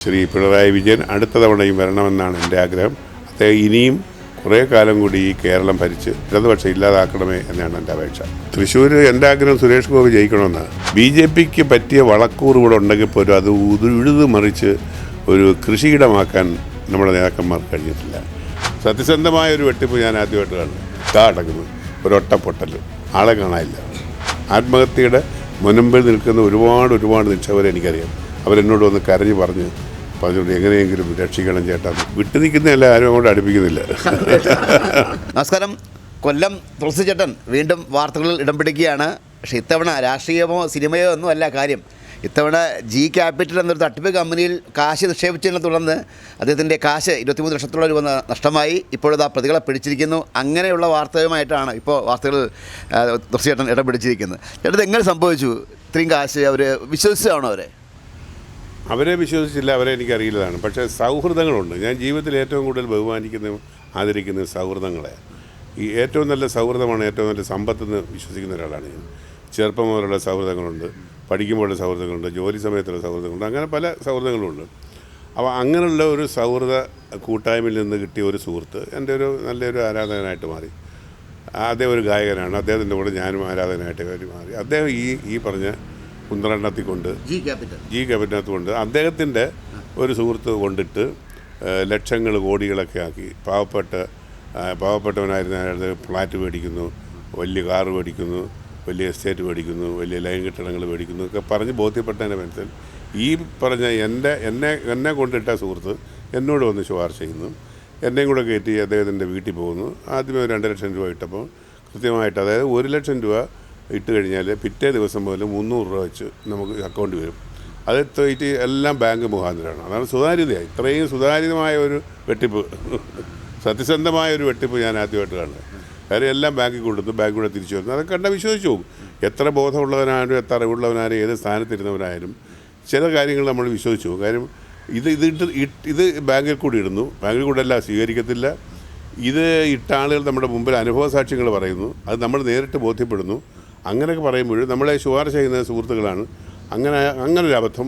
ശ്രീ പിണറായി വിജയൻ അടുത്ത തവണയും വരണമെന്നാണ് എൻ്റെ ആഗ്രഹം. അദ്ദേഹം ഇനിയും കുറേ കാലം കൂടി ഈ കേരളം ഭരിച്ച് ഇടതുപക്ഷം ഇല്ലാതാക്കണമേ എന്നാണ് എൻ്റെ അപേക്ഷ. തൃശ്ശൂർ എൻ്റെ ആഗ്രഹം സുരേഷ് ഗോപി ജയിക്കണമെന്നാണ്. BJPക്ക് പറ്റിയ വളക്കൂർ ഇവിടെ ഉണ്ടെങ്കിൽ പോലും അത് ഉഴുതു മറിച്ച് ഒരു കൃഷിയിടമാക്കാൻ നമ്മുടെ നേതാക്കന്മാർ കഴിഞ്ഞിട്ടില്ല. സത്യസന്ധമായ ഒരു വെട്ടിപ്പ് ഞാൻ ആദ്യമായിട്ട് കാണുന്നു. അടക്കുന്നു ഒരൊട്ടപ്പൊട്ടൽ, ആളെ കാണാനില്ല. ആത്മഹത്യയുടെ മുൻപിൽ നിൽക്കുന്ന ഒരുപാട് നിക്ഷേപരെ എനിക്കറിയാം. അവരെന്നോട് വന്ന് കരഞ്ഞ് പറഞ്ഞുകൊണ്ട് എങ്ങനെയെങ്കിലും രക്ഷിക്കണം ചേട്ടാ. വിട്ടു നിൽക്കുന്നതല്ല, ആരും അങ്ങോട്ട് അടുപ്പിക്കുന്നില്ല. നമസ്കാരം. കൊല്ലം തുളസി ചേട്ടൻ വീണ്ടും വാർത്തകളിൽ ഇടം പിടിക്കുകയാണ്. പക്ഷേ ഇത്തവണ രാഷ്ട്രീയമോ സിനിമയോ ഒന്നും അല്ല കാര്യം. ഇത്തവണ ജി ക്യാപിറ്റൽ എന്നൊരു തട്ടിപ്പ് കമ്പനിയിൽ കാശ് നിക്ഷേപിച്ചതിനെ തുടർന്ന് അദ്ദേഹത്തിൻ്റെ കാശ് 23 ലക്ഷത്തോളം രൂപ നഷ്ടമായി. ഇപ്പോഴത് ആ പ്രതികളെ പിടിച്ചിരിക്കുന്നു. അങ്ങനെയുള്ള വാർത്തയുമായിട്ടാണ് ഇപ്പോൾ വാർത്തകൾ തുളസി ചേട്ടൻ ഇടം പിടിച്ചിരിക്കുന്നത്. ചേട്ടൻ എങ്ങനെ സംഭവിച്ചു? ഇത്രയും കാശ് അവർ വിശ്വസിച്ചാണോ? അവരെ വിശ്വസിച്ചില്ല, അവരെ എനിക്കറിയില്ലതാണ്. പക്ഷേ സൗഹൃദങ്ങളുണ്ട്. ഞാൻ ജീവിതത്തിൽ ഏറ്റവും കൂടുതൽ ബഹുമാനിക്കുന്നതും ആദരിക്കുന്നത് സൗഹൃദങ്ങളെ. ഈ ഏറ്റവും നല്ല സൗഹൃദമാണ് ഏറ്റവും നല്ല സമ്പത്തെന്ന് വിശ്വസിക്കുന്ന ഒരാളാണ് ഞാൻ. ചെറുപ്പം മുതലുള്ള സൗഹൃദങ്ങളുണ്ട്, പഠിക്കുമ്പോഴുള്ള സൗഹൃദങ്ങളുണ്ട്, ജോലി സമയത്തുള്ള സൗഹൃദങ്ങളുണ്ട്, അങ്ങനെ പല സൗഹൃദങ്ങളുമുണ്ട്. അപ്പോൾ അങ്ങനെയുള്ള ഒരു സൗഹൃദ കൂട്ടായ്മയിൽ നിന്ന് കിട്ടിയ ഒരു സുഹൃത്ത് എൻ്റെ ഒരു നല്ലൊരു ആരാധകനായിട്ട് മാറി. അദ്ദേഹം ഒരു ഗായകനാണ്. അദ്ദേഹത്തിൻ്റെ കൂടെ ഞാനും ആരാധകനായിട്ട് മാറി. അദ്ദേഹം ഈ പറഞ്ഞ കുന്ത്രണ്ണത്തിൽ കൊണ്ട് ജി ക്യാപിറ്റലിനകത്ത് കൊണ്ട് അദ്ദേഹത്തിൻ്റെ ഒരു സുഹൃത്ത് കൊണ്ടിട്ട് ലക്ഷങ്ങൾ കോടികളൊക്കെ ആക്കി പാവപ്പെട്ടവനായിരുന്ന അയാൾ ഫ്ലാറ്റ് മേടിക്കുന്നു, വലിയ കാറ് മേടിക്കുന്നു, വലിയ എസ്റ്റേറ്റ് മേടിക്കുന്നു, വലിയ ലൈൻ കെട്ടിടങ്ങൾ മേടിക്കുന്നു ഒക്കെ പറഞ്ഞ് ബോധ്യപ്പെട്ടതിൻ്റെ മനസ്സിൽ ഈ പറഞ്ഞ എന്നെ കൊണ്ടിട്ട സുഹൃത്ത് എന്നോട് വന്ന് ശുപാർശ ചെയ്യുന്നു. എന്നെയും കൂടെ കയറ്റി അദ്ദേഹത്തിൻ്റെ വീട്ടിൽ പോകുന്നു. ആദ്യമേ 2 ലക്ഷം രൂപ ഇട്ടപ്പോൾ കൃത്യമായിട്ട്, അതായത് 1 ലക്ഷം രൂപ ഇട്ട് കഴിഞ്ഞാൽ പിറ്റേ ദിവസം മുതൽ 300 രൂപ വെച്ച് നമുക്ക് അക്കൗണ്ട് വരും. അത് തോയിട്ട് എല്ലാം ബാങ്ക് മുഖാന്തരമാണ്. അതാണ് സുതാര്യതയായി. ഇത്രയും സുതാര്യമായ ഒരു വെട്ടിപ്പ്, സത്യസന്ധമായ ഒരു വെട്ടിപ്പ് ഞാൻ ആദ്യമായിട്ട് കാണുന്നത്. കാര്യം എല്ലാം ബാങ്കിൽ കൊടുത്തു, ബാങ്ക് കൂടെ തിരിച്ചു വരുന്നു. അതൊക്കെ കണ്ടാൽ വിശ്വസിച്ചു പോകും. എത്ര ബോധമുള്ളവനായാലും എത്ര അറിവുള്ളവനായാലും ഏത് സ്ഥാനത്തിരുന്നവനായാലും ചില കാര്യങ്ങൾ നമ്മൾ വിശ്വസിച്ചു പോകും. കാര്യം ഇത് ബാങ്കിൽ കൂടി ഇടുന്നു, ബാങ്കിൽ കൂടെ എല്ലാം സ്വീകരിക്കത്തില്ല. ഇത് ഇട്ട ആളുകൾ നമ്മുടെ മുമ്പിൽ അനുഭവ സാക്ഷ്യങ്ങൾ പറയുന്നു, അത് നമ്മൾ നേരിട്ട് ബോധ്യപ്പെടുന്നു. അങ്ങനെയൊക്കെ പറയുമ്പോൾ നമ്മളെ ശുപാർശ ചെയ്യുന്ന സുഹൃത്തുക്കളാണ്. അങ്ങനൊരു അബദ്ധം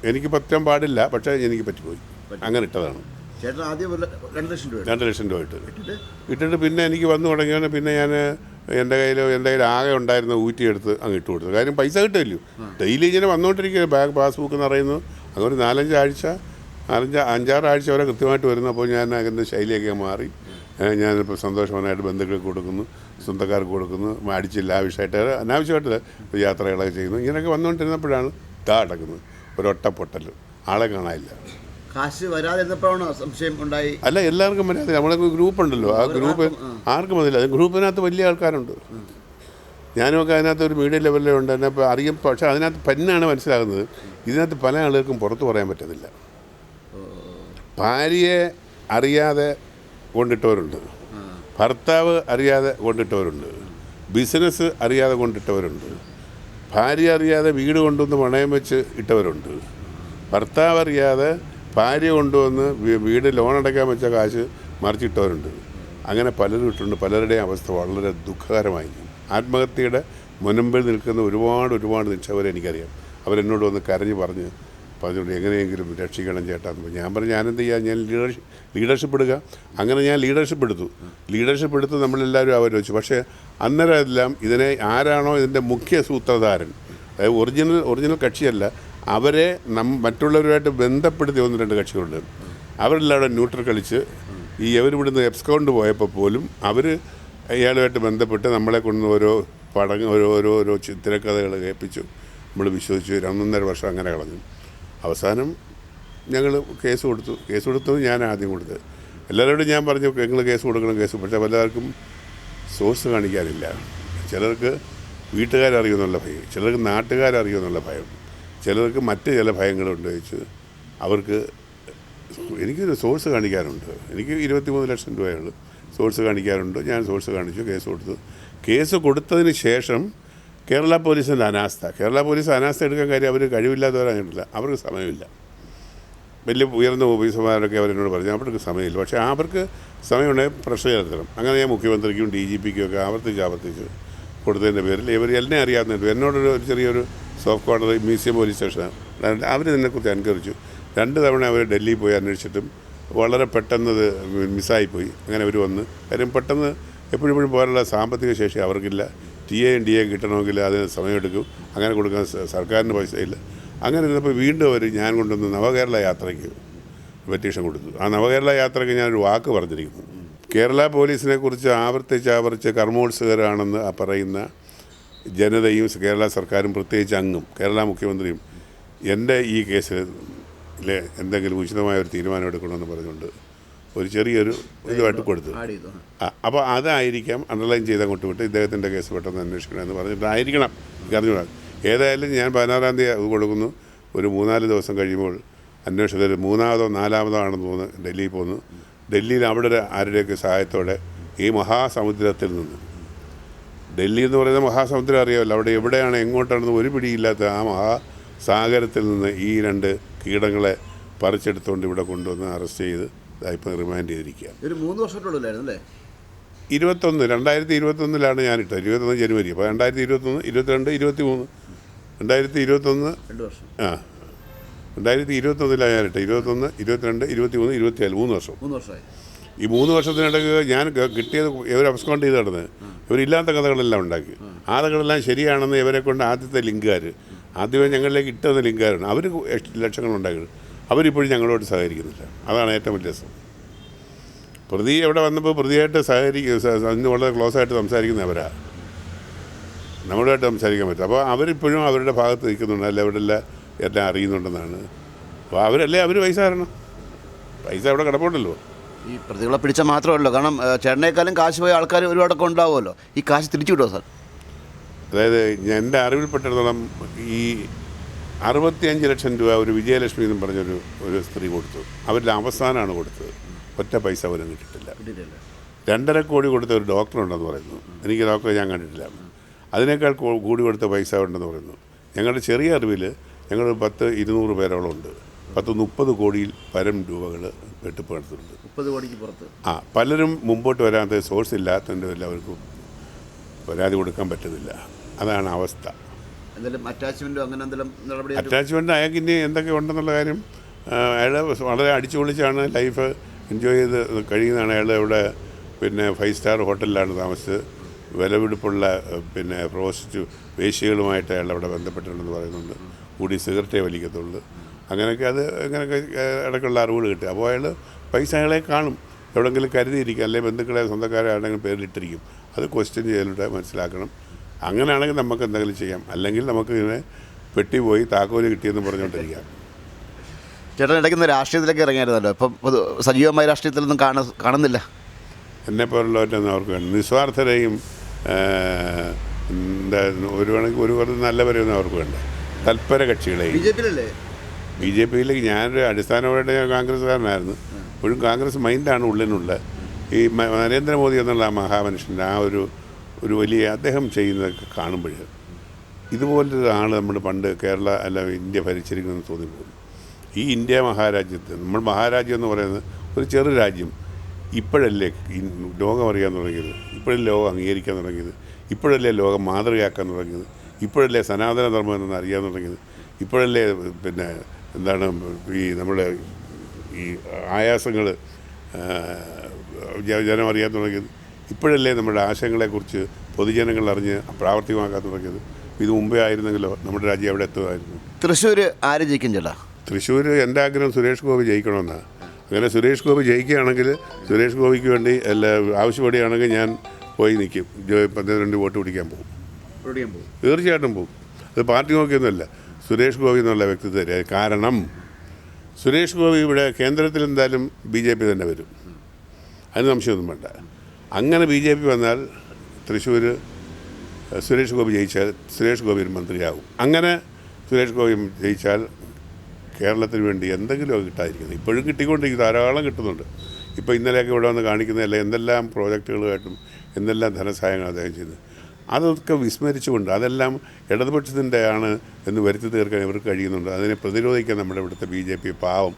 എനിക്ക് പറ്റാൻ പാടില്ല, പക്ഷേ എനിക്ക് പറ്റിപ്പോയി. അങ്ങനെ ഇട്ടതാണ്. 2 ലക്ഷം രൂപ ഇട്ടിട്ട് പിന്നെ എനിക്ക് വന്നു തുടങ്ങിയാണ്. പിന്നെ ഞാൻ എൻ്റെ കയ്യിൽ ആകെ ഉണ്ടായിരുന്ന ഊറ്റിയെടുത്ത് അങ്ങ് ഇട്ട് കൊടുത്തു. കാര്യം പൈസ കിട്ടുമല്ലോ. ഡെയിലി ഇങ്ങനെ വന്നുകൊണ്ടിരിക്കുക. ബാങ്ക് പാസ്ബുക്ക് നിറയുന്നു. അങ്ങനെ ഒരു 5-6 ആഴ്ച വരെ കൃത്യമായിട്ട് വരുന്നു. അപ്പോൾ ഞാൻ അതിൻ്റെ ശൈലിയൊക്കെ മാറി. ഞാനിപ്പോൾ സന്തോഷവാനായിട്ട് ബന്ധുക്കൾക്ക് കൊടുക്കുന്നു, സ്വന്തക്കാർക്ക് കൊടുക്കുന്നു, ലാവിഷായിട്ട് അനാവശ്യമായിട്ട് യാത്രകളൊക്കെ ചെയ്യുന്നു. ഇങ്ങനെയൊക്കെ വന്നുകൊണ്ടിരുന്നപ്പോഴാണ് അടക്കുന്നത് ഒരൊട്ടപ്പൊട്ടൽ, ആളെ കാണാനില്ല. കാശ് വരാതിരുന്നപ്പോഴാണോ സംശയം ഉണ്ടായി? അല്ല, എല്ലാവർക്കും വരാതെ. നമ്മളെ ഗ്രൂപ്പുണ്ടല്ലോ, ആ ഗ്രൂപ്പ് ആർക്കും അതില്ല. ഗ്രൂപ്പിനകത്ത് വലിയ ആൾക്കാരുണ്ട്. ഞാനുമൊക്കെ അതിനകത്ത് ഒരു മീഡിയ ലെവലിലുണ്ട്. എന്നെ അറിയും. പക്ഷേ അതിനകത്ത് പന്നാണ് മനസ്സിലാകുന്നത്, ഇതിനകത്ത് പല ആളുകൾക്കും പുറത്ത് പറയാൻ പറ്റത്തില്ല. ഭാര്യയെ അറിയാതെ കൊണ്ടിട്ടവരുണ്ട്, ഭർത്താവ് അറിയാതെ കൊണ്ടിട്ടവരുണ്ട്, ബിസിനസ് അറിയാതെ കൊണ്ടിട്ടവരുണ്ട്, ഭാര്യ അറിയാതെ വീട് കൊണ്ടുവന്ന് പണയം വെച്ച് ഇട്ടവരുണ്ട്, ഭർത്താവ് അറിയാതെ ഭാര്യ കൊണ്ടുവന്ന് വീട് ലോൺ അടയ്ക്കാൻ വെച്ച കാശ് മറിച്ചിട്ടവരുണ്ട്. അങ്ങനെ പലരും ഇട്ടുണ്ട്. പലരുടെയും അവസ്ഥ വളരെ ദുഃഖകരമായി. ആത്മഹത്യയുടെ മുൻപിൽ നിൽക്കുന്ന ഒരുപാട് നിക്ഷേപരെ എനിക്കറിയാം. അവരെന്നോട് വന്ന് കരഞ്ഞ് പറഞ്ഞുകൊണ്ട് എങ്ങനെയെങ്കിലും രക്ഷിക്കണം ചേട്ടാ എന്ന്. ഞാൻ പറഞ്ഞു, ഞാനെന്ത് ചെയ്യാം, ഞാൻ ലീഡർഷിപ്പ് എടുക്കുക. അങ്ങനെ ഞാൻ ലീഡർഷിപ്പ് എടുത്ത് നമ്മളെല്ലാവരും അവരോചിച്ചു. പക്ഷേ അന്നേരം എല്ലാം ഇതിനെ ആരാണോ ഇതിൻ്റെ മുഖ്യ സൂത്രധാരൻ, അതായത് ഒറിജിനൽ കക്ഷിയല്ല, അവരെ മറ്റുള്ളവരുമായിട്ട് ബന്ധപ്പെടുത്തി 1-2 കക്ഷികളുണ്ട്. അവരെല്ലാവരും ന്യൂട്രൽ കളിച്ച് ഇവരിവിടുന്ന് എബ്സ്കൗണ്ട് പോയപ്പോൾ പോലും അവർ ഇയാളുമായിട്ട് ബന്ധപ്പെട്ട് നമ്മളെ കൊണ്ട് ഓരോ തിരക്കഥകൾ കേൾപ്പിച്ചു. നമ്മൾ വിശ്വസിച്ചു. 1.5 വർഷം അങ്ങനെ കളഞ്ഞു. അവസാനം ഞങ്ങൾ കേസ് കൊടുത്തു. ഞാൻ ആദ്യം കൊടുത്തത്. എല്ലാവരോടും ഞാൻ പറഞ്ഞു, നിങ്ങൾ കേസ് കൊടുക്കണം. പക്ഷേ പലർക്കും സോഴ്സ് കാണിക്കാനില്ല. ചിലർക്ക് വീട്ടുകാരറിയുമെന്നുള്ള ഭയം, ചിലർക്ക് നാട്ടുകാരറിയുമെന്നുള്ള ഭയം, ചിലർക്ക് മറ്റ് ചില ഭയങ്ങളുണ്ട് വെച്ച് അവർക്ക്. എനിക്കൊരു സോഴ്സ് കാണിക്കാനുണ്ട്. എനിക്ക് 23 ലക്ഷം രൂപയുള്ളൂ. സോഴ്സ് കാണിക്കാറുണ്ട്. ഞാൻ സോഴ്സ് കാണിച്ചു, കേസ് കൊടുത്തതിന് ശേഷം കേരള പോലീസിൻ്റെ അനാസ്ഥ എടുക്കാൻ കാര്യം അവർ കഴിവില്ലാത്തവരായിട്ടില്ല. അവർക്ക് സമയമില്ല. വലിയ ഉയർന്ന ഓഫീസർമാരൊക്കെ അവരെന്നോട് പറഞ്ഞു അവർക്ക് സമയമില്ല. പക്ഷേ അവർക്ക് സമയമുണ്ടെങ്കിൽ പ്രഷർ ചെലുത്തണം. അങ്ങനെ ഞാൻ മുഖ്യമന്ത്രിക്കും DGPക്കും ഒക്കെ ആവർത്തിച്ച് കൊടുത്തതിൻ്റെ പേരിൽ എന്നെ അറിയാവുന്നതുകൊണ്ട് എന്നോടൊരു ചെറിയൊരു soft corner museum police station അവർ ഇതിനെക്കുറിച്ച് അനുകരിച്ചു. 2 തവണ അവർ ഡൽഹിയിൽ പോയി അന്വേഷിച്ചിട്ടും വളരെ പെട്ടെന്നത് മിസ്സായിപ്പോയി. അങ്ങനെ അവർ വന്ന് കാര്യം പെട്ടെന്ന് എപ്പോഴും പോലുള്ള സാമ്പത്തിക ശേഷി അവർക്കില്ല. TA കിട്ടണമെങ്കിൽ അതിന് സമയമെടുക്കും. അങ്ങനെ കൊടുക്കാൻ സർക്കാരിന് പൈസയില്ല. അങ്ങനെ ഇരുന്നപ്പോൾ വീണ്ടും അവർ ഞാൻ കൊണ്ടുവന്ന് നവകേരള യാത്രയ്ക്ക് പെറ്റീഷൻ കൊടുത്തു. ആ നവകേരള യാത്രയ്ക്ക് ഞാനൊരു വാക്ക് പറഞ്ഞിരിക്കുന്നു. കേരള പോലീസിനെ കുറിച്ച് ആവർത്തിച്ച് കർമ്മോത്സുകരാണെന്ന് പറയുന്ന ജനതയും കേരള സർക്കാരും പ്രത്യേകിച്ച് അങ്ങും കേരള മുഖ്യമന്ത്രിയും എൻ്റെ ഈ കേസിൽ എന്തെങ്കിലും ഉചിതമായ ഒരു തീരുമാനം എടുക്കണമെന്ന് പറഞ്ഞുകൊണ്ട് ഒരു ചെറിയൊരു ഇതുമായിട്ട് കൊടുത്തു. അപ്പോൾ അതായിരിക്കാം അണ്ടർലൈൻ ചെയ്ത് അങ്ങോട്ട് വിട്ട് ഇദ്ദേഹത്തിൻ്റെ കേസ് പെട്ടെന്ന് അന്വേഷിക്കണമെന്ന് പറഞ്ഞിട്ടായിരിക്കണം. അറിഞ്ഞൂടാ. ഏതായാലും ഞാൻ 16-ാം തീയതി കൊടുക്കുന്നു. ഒരു 3-4 ദിവസം കഴിയുമ്പോൾ അന്വേഷകർ 3-ാമതോ 4-ാമതോ ആണെന്ന് തോന്നുന്നു ഡൽഹിയിൽ പോന്നു. ഡൽഹിയിൽ അവിടെ ആരുടെയൊക്കെ സഹായത്തോടെ ഈ മഹാസമുദ്രത്തിൽ നിന്ന്, ഡൽഹി എന്ന് പറയുന്ന മഹാസമുദ്രം അറിയാമല്ലോ, അവിടെ എവിടെയാണ് എങ്ങോട്ടാണെന്ന് ഒരു പിടിയില്ലാത്ത ആ മഹാസാഗരത്തിൽ നിന്ന് ഈ 2 കീടങ്ങളെ പറിച്ചെടുത്തുകൊണ്ട് ഇവിടെ കൊണ്ടുവന്ന് അറസ്റ്റ് ചെയ്ത് ഇപ്പം റിമാൻഡ് ചെയ്തിരിക്കുകയാണ്. ഒരു 3 വർഷത്തോളല്ലേ? 2021 ഞാനിട്ടത്. 21 ജനുവരി. അപ്പോൾ 2021, 22, 23, 2021 ആ 2021 ഞാനിട്ട് 21, 22, 23, 24 3 വർഷം. ഈ 3 വർഷത്തിനിടയ്ക്ക് ഞാൻ കിട്ടിയത് ഇവർ അബ്സ്കോണ്ട് ചെയ്ത് നടന്നത്. ഇവരില്ലാത്ത കഥകളെല്ലാം ഉണ്ടാക്കി. ആ കഥകളെല്ലാം ശരിയാണെന്ന് ഇവരെ കൊണ്ട് ആദ്യത്തെ ലിങ്കുകാർ ആദ്യമേ ഞങ്ങളിലേക്ക് ഇട്ടത് ലിങ്കുകാരാണ്. അവർ ലക്ഷങ്ങളുണ്ടാക്കി. അവരിപ്പോഴും ഞങ്ങളോട് സഹകരിക്കുന്നില്ല. അതാണ് ഏറ്റവും വലിയ രസം. പ്രതി എവിടെ വന്നപ്പോൾ പ്രതിയായിട്ട് അതിന് വളരെ ക്ലോസ് ആയിട്ട് സംസാരിക്കുന്നവരാ, നമ്മളായിട്ട് സംസാരിക്കാൻ പറ്റും. അപ്പോൾ അവരിപ്പോഴും അവരുടെ ഭാഗത്ത് നിൽക്കുന്നുണ്ട്. അല്ല അവരെല്ലാം എല്ലാം അറിയുന്നുണ്ടെന്നാണ്. അപ്പോൾ അവർ പൈസ തരണം. പൈസ അവിടെ കിടപ്പുണ്ടല്ലോ. ഈ പ്രതികളെ പിടിച്ചാൽ മാത്രമല്ലോ, കാരണം ചേട്ടനേക്കാളും കാശ് പോയ ആൾക്കാർ ഒരുപാടൊക്കെ ഉണ്ടാവുമല്ലോ. ഈ കാശ് തിരിച്ചു കിട്ടുമോ സാർ? അതായത് എൻ്റെ അറിവിൽപ്പെട്ടിടത്തോളം ഈ 65 ലക്ഷം രൂപ ഒരു വിജയലക്ഷ്മി എന്നും പറഞ്ഞൊരു സ്ത്രീ കൊടുത്തു. അവരിൽ അവസാനമാണ് കൊടുത്തത്. ഒറ്റ പൈസ പോലും കിട്ടിയിട്ടില്ല. 2.5 കോടി കൊടുത്ത ഒരു ഡോക്ടറുണ്ടെന്ന് പറയുന്നു. എനിക്ക് ഡോക്ടറെ ഞാൻ കണ്ടിട്ടില്ല. അതിനേക്കാൾ കൂടി കൊടുത്ത പൈസ ഉണ്ടെന്ന് പറയുന്നു. ഞങ്ങളുടെ ചെറിയ അറിവിൽ ഞങ്ങൾ 200 പേരോളം ഉണ്ട്. 30 കോടിയിൽ പരം രൂപകൾ വെട്ടിപ്പ് നടത്തുന്നുണ്ട്. 30 കോടിക്ക് പുറത്ത്. പലരും മുമ്പോട്ട് വരാത്ത സോഴ്സ് ഇല്ലാത്തതിൻ്റെ എല്ലാവർക്കും പരാതി കൊടുക്കാൻ പറ്റുന്നില്ല. അതാണ് അവസ്ഥ. അറ്റാച്ച്മെൻറ്റ് അയാൾക്ക് ഇനി എന്തൊക്കെ ഉണ്ടെന്നുള്ള കാര്യം അയാൾ വളരെ അടിച്ചു പൊളിച്ചാണ് ലൈഫ് എൻജോയ് ചെയ്ത് കഴിയുന്നതാണ്. അയാൾ ഇവിടെ 5 സ്റ്റാർ ഹോട്ടലിലാണ് താമസിച്ചത്. വിലപിടിപ്പുള്ള വേശ്യകളുമായിട്ട് അയാൾ അവിടെ ബന്ധപ്പെട്ടിട്ടുണ്ടെന്ന് പറയുന്നുണ്ട്. കൂടി സിഗരറ്റേ വലിക്കത്തുള്ളൂ. അങ്ങനെയൊക്കെ ഇടയ്ക്കുള്ള അറിവുകൾ കിട്ടുക. അപ്പോൾ അയാൾ പൈസ അയാളെ കാണും, എവിടെയെങ്കിലും കരുതിയിരിക്കും, അല്ലെങ്കിൽ ബന്ധുക്കളെ സ്വന്തക്കാരെ ആരുടെങ്കിലും പേരിലിട്ടിരിക്കും. അത് ക്വസ്റ്റ്യൻ ചെയ്യലിട്ട് മനസ്സിലാക്കണം. അങ്ങനെയാണെങ്കിൽ നമുക്ക് എന്തെങ്കിലും ചെയ്യാം. അല്ലെങ്കിൽ നമുക്ക് ഇങ്ങനെ പെട്ടി പോയി താക്കോല് കിട്ടിയെന്ന് പറഞ്ഞുകൊണ്ടിരിക്കാം. ചേട്ടൻ ഇടയ്ക്കുന്ന രാഷ്ട്രീയത്തിലൊക്കെ ഇറങ്ങിയായിരുന്നല്ലോ. ഇപ്പം സജീവമായ രാഷ്ട്രീയത്തിലൊന്നും കാണുന്നില്ല. എന്നെപ്പോലുള്ളവരൊന്നും അവർക്ക് വേണം. നിസ്വാർത്ഥരെയും ഒരു നല്ലവരെയൊന്നും അവർക്ക് വേണ്ട. തൽപര കക്ഷികളെയും. BJP-യിലേക്ക് ഞാനൊരു അടിസ്ഥാനപരമായിട്ട് ഞാൻ കോൺഗ്രസ്സുകാരനായിരുന്നു. ഇപ്പോഴും കോൺഗ്രസ് മൈൻഡാണ് ഉള്ളിനുള്ള. ഈ നരേന്ദ്രമോദി എന്നുള്ള ആ മഹാമനുഷ്യൻ്റെ ആ ഒരു വലിയ അദ്ദേഹം ചെയ്യുന്നതൊക്കെ കാണുമ്പോൾ ഇതുപോലൊരു ആൾ നമ്മൾ പണ്ട് കേരള അല്ല ഇന്ത്യ ഭരിച്ചിരിക്കുന്നതെന്ന് തോന്നിപ്പോകും. ഈ ഇന്ത്യ മഹാരാജ്യത്ത് നമ്മൾ മഹാരാജ്യം എന്ന് പറയുന്നത് ഒരു ചെറു രാജ്യം. ഇപ്പോഴല്ലേ ലോകം അറിയാൻ തുടങ്ങിയത്, ഇപ്പോഴല്ലേ ലോകം അംഗീകരിക്കാൻ തുടങ്ങിയത്, ഇപ്പോഴല്ലേ ലോകം മാതൃകയാക്കാൻ തുടങ്ങിയത്, ഇപ്പോഴല്ലേ സനാതന ധർമ്മം എന്ന് അറിയാൻ തുടങ്ങിയത്, ഇപ്പോഴല്ലേ എന്താണ് ഈ നമ്മുടെ ഈ ആയാസങ്ങൾ ജനം അറിയാൻ തുടങ്ങിയത്, ഇപ്പോഴല്ലേ നമ്മുടെ ആശയങ്ങളെക്കുറിച്ച് പൊതുജനങ്ങൾ അറിഞ്ഞ് പ്രാവർത്തികമാക്കാൻ തുടങ്ങിയത്. ഇത് മുമ്പേ ആയിരുന്നെങ്കിലോ നമ്മുടെ രാജ്യം എവിടെ എത്തുമായിരുന്നു. തൃശ്ശൂർ ആര് ജയിക്കും ചേട്ടാ? തൃശ്ശൂർ എൻ്റെ ആഗ്രഹം സുരേഷ് ഗോപി ജയിക്കണമെന്നാണ്. അങ്ങനെ സുരേഷ് ഗോപി ജയിക്കുകയാണെങ്കിൽ സുരേഷ് ഗോപിക്ക് വേണ്ടി ആവശ്യപ്പെടുകയാണെങ്കിൽ ഞാൻ പോയി നിൽക്കും. 12 വോട്ട് പിടിക്കാൻ പോകും. തീർച്ചയായിട്ടും പോകും. അത് പാർട്ടി നോക്കിയൊന്നുമല്ല, സുരേഷ് ഗോപി എന്നുള്ള വ്യക്തിത്വം. കാരണം സുരേഷ് ഗോപി ഇവിടെ കേന്ദ്രത്തിൽ എന്തായാലും BJP തന്നെ വരും, അതിന് സംശയമൊന്നും വേണ്ട. അങ്ങനെ BJP വന്നാൽ തൃശ്ശൂർ സുരേഷ് ഗോപി ജയിച്ചാൽ സുരേഷ് ഗോപി ഒരു മന്ത്രിയാകും. അങ്ങനെ സുരേഷ് ഗോപി ജയിച്ചാൽ കേരളത്തിന് വേണ്ടി എന്തെങ്കിലുമൊക്കെ കിട്ടാതിരിക്കുന്നത്. ഇപ്പോഴും കിട്ടിക്കൊണ്ടിരിക്കും, ധാരാളം കിട്ടുന്നുണ്ട്. ഇപ്പോൾ ഇന്നലെയൊക്കെ ഇവിടെ വന്ന് കാണിക്കുന്നതല്ല എന്തെല്ലാം പ്രോജക്റ്റുകളുമായിട്ടും എന്തെല്ലാം ധനസഹായങ്ങൾ അദ്ദേഹം ചെയ്യുന്നത്. അതൊക്കെ വിസ്മരിച്ചുകൊണ്ട് അതെല്ലാം ഇടതുപക്ഷത്തിൻ്റെ ആണ് എന്ന് വരുത്തി തീർക്കാൻ ഇവർക്ക് കഴിയുന്നുണ്ട്. അതിനെ പ്രതിരോധിക്കാൻ നമ്മുടെ ഇവിടുത്തെ BJP പാവം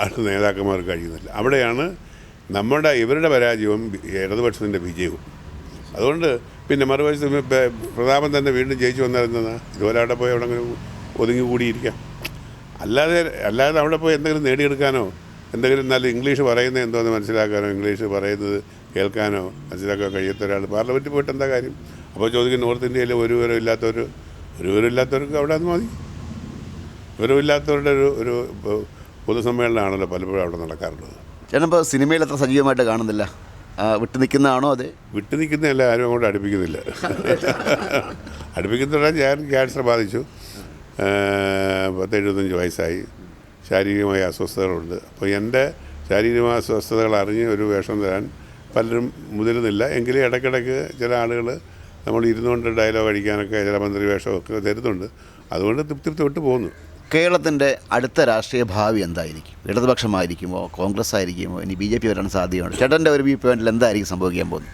അടുത്ത നേതാക്കന്മാർക്ക് കഴിയുന്നില്ല. അവിടെയാണ് ഇവരുടെ പരാജയവും ഇടതുപക്ഷത്തിൻ്റെ വിജയവും. അതുകൊണ്ട് പിന്നെ മറുവശത്ത് പ്രതാപൻ തന്നെ വീണ്ടും ജയിച്ചു വന്നിരുന്നതാണ്. ഇതുപോലെ അവിടെ പോയി എവിടെങ്കിലും ഒതുങ്ങി കൂടിയിരിക്കാം. അല്ലാതെ അവിടെ പോയി എന്തെങ്കിലും നേടിയെടുക്കാനോ എന്തെങ്കിലും നല്ല ഇംഗ്ലീഷ് പറയുന്നത് എന്തോന്ന് മനസ്സിലാക്കാനോ ഇംഗ്ലീഷ് പറയുന്നത് കേൾക്കാനോ മനസ്സിലാക്കാൻ കഴിയാത്ത ഒരാൾ പാർലമെൻറ്റിൽ പോയിട്ട് എന്താ കാര്യം? അപ്പോൾ ചോദിക്കും നോർത്ത് ഇന്ത്യയിൽ ഒരു വിവരമില്ലാത്തവർക്ക് അവിടെ അത് മതി. വിവരമില്ലാത്തവരുടെ ഒരു പൊതുസമ്മേളനമാണല്ലോ പലപ്പോഴും അവിടെ നടക്കാറുള്ളത്. ചേട്ടനിപ്പോൾ സിനിമയിൽ അത്ര സജീവമായിട്ട് കാണുന്നില്ല, വിട്ടു നിൽക്കുന്നതാണോ? അത് വിട്ടു നിൽക്കുന്നതല്ല, ആരും അങ്ങോട്ട് അടുപ്പിക്കുന്നില്ല. അടുപ്പിക്കുന്നില്ല. ഞാൻ ക്യാൻസർ ബാധിച്ചു, 75 വയസ്സായി, ശാരീരികമായ അസ്വസ്ഥതകളുണ്ട്. അപ്പോൾ എൻ്റെ ശാരീരികമായ അസ്വസ്ഥതകൾ അറിഞ്ഞ് ഒരു വേഷം തരാൻ പലരും മുതിരുന്നില്ല. എങ്കിലും ഇടയ്ക്കിടയ്ക്ക് ചില ആളുകൾ നമ്മൾ ഇരുന്നുകൊണ്ട് ഡയലോഗ് അടിക്കാനൊക്കെ ചില മന്ത്രി വേഷമൊക്കെ തരുന്നുണ്ട്. അതുകൊണ്ട് തൃപ്തി തൊട്ട് പോകുന്നു. കേരളത്തിൻ്റെ അടുത്ത രാഷ്ട്രീയ ഭാവി എന്തായിരിക്കും? ഇടതുപക്ഷമായിരിക്കുമോ, കോൺഗ്രസ് ആയിരിക്കുമോ, ഇനി BJP വരാൻ സാധ്യതയുണ്ട്? ചേട്ടൻ്റെ ഒരു വ്യൂ പോയിന്റിൽ എന്തായിരിക്കും സംഭവിക്കാൻ പോകുന്നത്?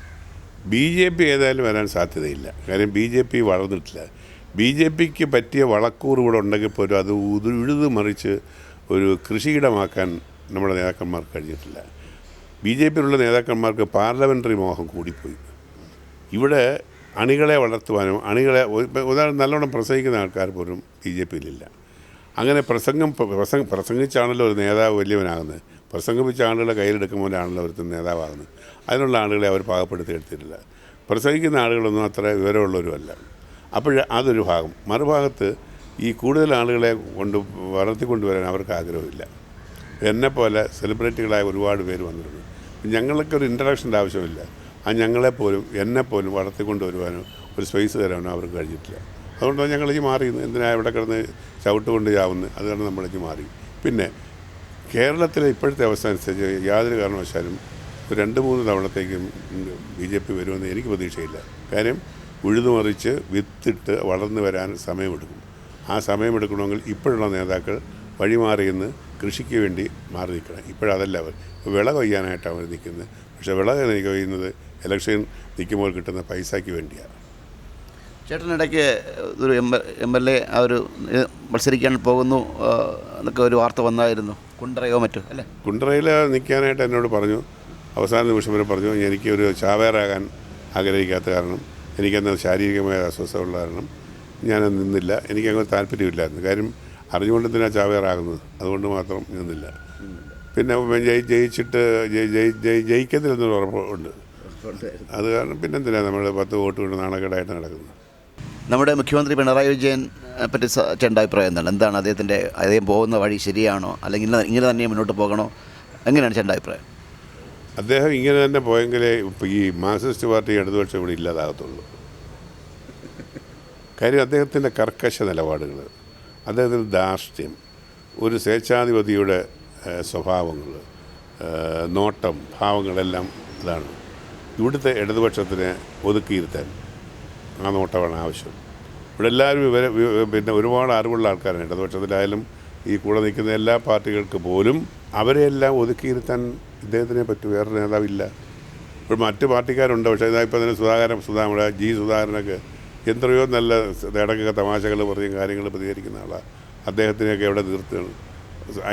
BJP ഏതായാലും വരാൻ സാധ്യതയില്ല. കാര്യം BJP വളർന്നിട്ടില്ല. BJPക്ക് പറ്റിയ വളക്കൂറ് ഇവിടെ ഉണ്ടെങ്കിൽ പോലും അത് ഉഴുതു മറിച്ച് ഒരു കൃഷിയിടമാക്കാൻ നമ്മുടെ നേതാക്കന്മാർക്ക് കഴിഞ്ഞിട്ടില്ല. BJPയിലുള്ള നേതാക്കന്മാർക്ക് പാർലമെൻ്ററി മോഹം കൂടിപ്പോയി. ഇവിടെ അണികളെ വളർത്തുവാനും ഉദാഹരണം നല്ലോണം പ്രസംഗിക്കുന്ന ആൾക്കാർ പോലും BJPയിലില്ല. അങ്ങനെ പ്രസംഗിച്ചാണല്ലോ ഒരു നേതാവ് വലിയവനാകുന്നത്. പ്രസംഗിപ്പിച്ച ആളുകളെ കയ്യിലെടുക്കുമ്പോഴാണല്ലോ ഒരുത്തൻ നേതാവാകുന്നത്. അതിനുള്ള ആളുകളെ അവർ പാകപ്പെടുത്തി എടുത്തിട്ടില്ല. പ്രസംഗിക്കുന്ന ആളുകളൊന്നും അത്ര വിവരമുള്ളവരുമല്ല. അപ്പോൾ അതൊരു ഭാഗം. മറുഭാഗത്ത് ഈ കൂടുതൽ ആളുകളെ വളർത്തിക്കൊണ്ടുവരാൻ അവർക്ക് ആഗ്രഹമില്ല. എന്നെപ്പോലെ സെലിബ്രിറ്റികളായ ഒരുപാട് പേര് വന്നിട്ടുണ്ട്. ഞങ്ങൾക്ക് ഒരു ഇൻട്രഡക്ഷൻ്റെ ആവശ്യമില്ല. ഞങ്ങളെപ്പോലും എന്നെപ്പോലും വളർത്തിക്കൊണ്ടുവരുവാനോ ഒരു സ്പേസ് തരാനോ അവർക്ക് കഴിഞ്ഞിട്ടില്ല. അതുകൊണ്ടാണ് ഞങ്ങളിലേക്ക് മാറിയത്. എന്തിനാണ് ഇവിടെ കിടന്ന് ചവിട്ട് കൊണ്ട് ചാവുന്നത്? അത് കാരണം നമ്മളിലേക്ക് മാറി. പിന്നെ കേരളത്തിലെ ഇപ്പോഴത്തെ അവസ്ഥ അനുസരിച്ച് യാതൊരു കാരണവശാലും ഒരു 2-3 തവണത്തേക്കും BJP വരുമെന്ന് എനിക്ക് പ്രതീക്ഷയില്ല. കാര്യം ഉഴുതുമറിച്ച് വിത്തിട്ട് വളർന്നു വരാൻ സമയമെടുക്കും. ആ സമയമെടുക്കണമെങ്കിൽ ഇപ്പോഴുള്ള നേതാക്കൾ വഴിമാറിയെന്ന് കൃഷിക്ക് വേണ്ടി മാറി നിൽക്കണം. ഇപ്പോഴതല്ല അവർ വിള കൊയ്യാനായിട്ടാണ് അവർ നിൽക്കുന്നത്. പക്ഷേ വിള കൊയ്യുന്നത് ഇലക്ഷൻ നിൽക്കുമ്പോൾ കിട്ടുന്ന പൈസയ്ക്ക് വേണ്ടിയാണ്. ചേട്ടനിടയ്ക്ക് ഒരു MLA ആ ഒരു മത്സരിക്കാൻ പോകുന്നു എന്നൊക്കെ ഒരു വാർത്ത വന്നായിരുന്നു. കുണ്ടറയോ മറ്റോ അല്ലേ? കുണ്ടറയിൽ നിൽക്കാനായിട്ട് എന്നോട് പറഞ്ഞു. അവസാന നിമിഷം വരെ പറഞ്ഞു എനിക്കൊരു ചാവേറാകാൻ ആഗ്രഹിക്കാത്ത കാരണം, എനിക്കെന്നാൽ ശാരീരികമായ അസ്വസ്ഥത ഉള്ള കാരണം ഞാൻ നിന്നില്ല. എനിക്കങ്ങനെ താല്പര്യമില്ലായിരുന്നു. കാര്യം അറിഞ്ഞുകൊണ്ട് എന്തിനാണ് ചാവേറാകുന്നത്, അതുകൊണ്ട് മാത്രം നിന്നില്ല. പിന്നെ ജയിച്ചിട്ട് ജയിക്കത്തില്ലെന്നൊരു ഉറപ്പുണ്ട്. അത് കാരണം പിന്നെന്തിനാണ് നമ്മൾ 10 വോട്ട് കൊണ്ട് നാണക്കേടായിട്ട് നടക്കുന്നത്. നമ്മുടെ മുഖ്യമന്ത്രി പിണറായി വിജയൻ പറ്റി ചേട്ടൻ്റെ അഭിപ്രായം എന്താണ്? അദ്ദേഹം പോകുന്ന വഴി ശരിയാണോ, അല്ലെങ്കിൽ ഇങ്ങനെ തന്നെ മുന്നോട്ട് പോകണോ? എങ്ങനെയാണ് ചേട്ടൻ്റെ അഭിപ്രായം? അദ്ദേഹം ഇങ്ങനെ തന്നെ പോയെങ്കിലേ ഈ മാർക്സിസ്റ്റ് പാർട്ടി ഇടതുപക്ഷം ഇവിടെ ഇല്ലാതാകത്തുള്ളൂ. കാര്യം അദ്ദേഹത്തിൻ്റെ കർക്കശ നിലപാടുകൾ, അദ്ദേഹത്തിൻ്റെ ധാർഷ്ട്യം, ഒരു സ്വേച്ഛാധിപതിയുടെ സ്വഭാവങ്ങൾ, നോട്ടം, ഭാവങ്ങളെല്ലാം ഇതാണ് ഇവിടുത്തെ ഇടതുപക്ഷത്തിനെ ഒതുക്കിയിരുത്താൻ. ആ നോട്ടമാണ് ആവശ്യം. ഇവിടെ എല്ലാവരും പിന്നെ ഒരുപാട് അറിവുള്ള ആൾക്കാരാണ് ഇടതുപക്ഷത്തിലായാലും ഈ കൂടെ നിൽക്കുന്ന എല്ലാ പാർട്ടികൾക്ക് പോലും. അവരെയെല്ലാം ഒതുക്കിയിരുത്താൻ ഇദ്ദേഹത്തിനെ പറ്റും. വേറൊരു നേതാവില്ല. ഇപ്പോൾ മറ്റ് പാർട്ടിക്കാരുണ്ട്. പക്ഷേ ഇപ്പോൾ തന്നെ നമ്മുടെ സുധാകരനൊക്കെ എത്രയോ നല്ല ഇടക്കൊക്കെ തമാശകൾ പറയും കാര്യങ്ങൾ പ്രതികരിക്കുന്ന ആളാണ്. അദ്ദേഹത്തിനെയൊക്കെ എവിടെ തീർത്തുകയാണ്.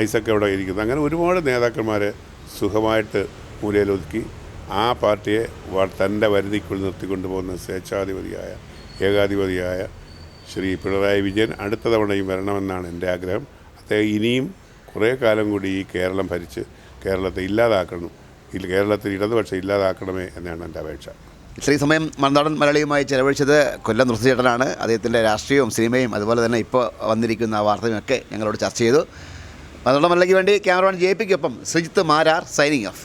ഐസൊക്കെ എവിടെ ഇരിക്കുന്നത്. അങ്ങനെ ഒരുപാട് നേതാക്കന്മാരെ സുഖമായിട്ട് മൂലയിലൊതുക്കി ആ പാർട്ടിയെ തൻ്റെ വരുതിക്കുള്ളിൽ നിർത്തിക്കൊണ്ടു പോകുന്ന സ്വേച്ഛാധിപതിയായ ഏകാധിപതിയായ ശ്രീ പിണറായി വിജയൻ അടുത്ത തവണയും വരണമെന്നാണ് എൻ്റെ ആഗ്രഹം. അദ്ദേഹം ഇനിയും കുറേ കാലം കൂടി ഈ കേരളം ഭരിച്ച് കേരളത്തെ ഇല്ലാതാക്കണം, കേരളത്തിൽ ഇടതുപക്ഷം ഇല്ലാതാക്കണമേ എന്നാണ് എൻ്റെ അപേക്ഷ. ഇത്രയും സമയം മറുനാടൻ മലയാളിയുമായി ചെലവഴിച്ചത് കൊല്ലം തുളസിച്ചേട്ടനാണ്. അദ്ദേഹത്തിൻ്റെ രാഷ്ട്രീയവും സിനിമയും അതുപോലെ തന്നെ ഇപ്പോൾ വന്നിരിക്കുന്ന വാർത്തയും ഒക്കെ ഞങ്ങളോട് ചർച്ച ചെയ്തു. മറുനാടൻ മലയാളിക്ക് വേണ്ടി ക്യാമറമാൻ JP-ക്കൊപ്പം ശ്രീജിത്ത് മാരാർ സൈനിങ് ഓഫ്.